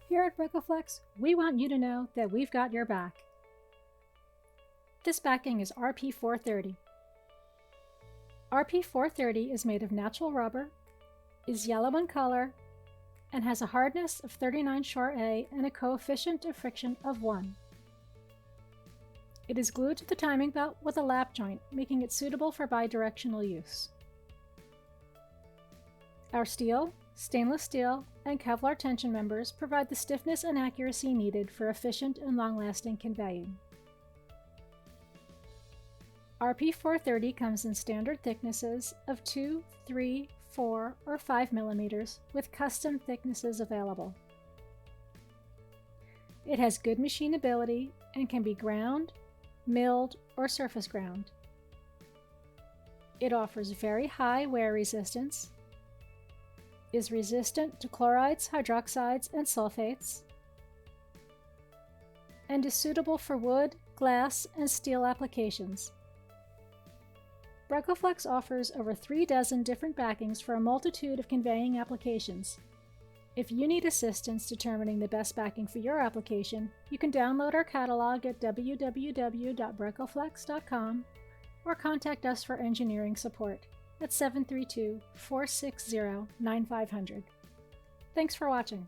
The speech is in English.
Here at BRECOflex, we want you to know that we've got your back. This backing is RP430. RP430 is made of natural rubber, is yellow in color, and has a hardness of 39 Short A and a coefficient of friction of 1. It is glued to the timing belt with a lap joint, making it suitable for bidirectional use. Our steel, stainless steel, and Kevlar tension members provide the stiffness and accuracy needed for efficient and long-lasting conveying. RP430 comes in standard thicknesses of 2, 3, 4, or 5 mm with custom thicknesses available. It has good machinability and can be ground, milled, or surface ground. It offers very high wear resistance, is resistant to chlorides, hydroxides, and sulfates, and is suitable for wood, glass, and steel applications. BRECOflex offers over 3 dozen different backings for a multitude of conveying applications. If you need assistance determining the best backing for your application, you can download our catalog at www.BRECOflex.com or contact us for engineering support at 732-460-9500. Thanks for watching.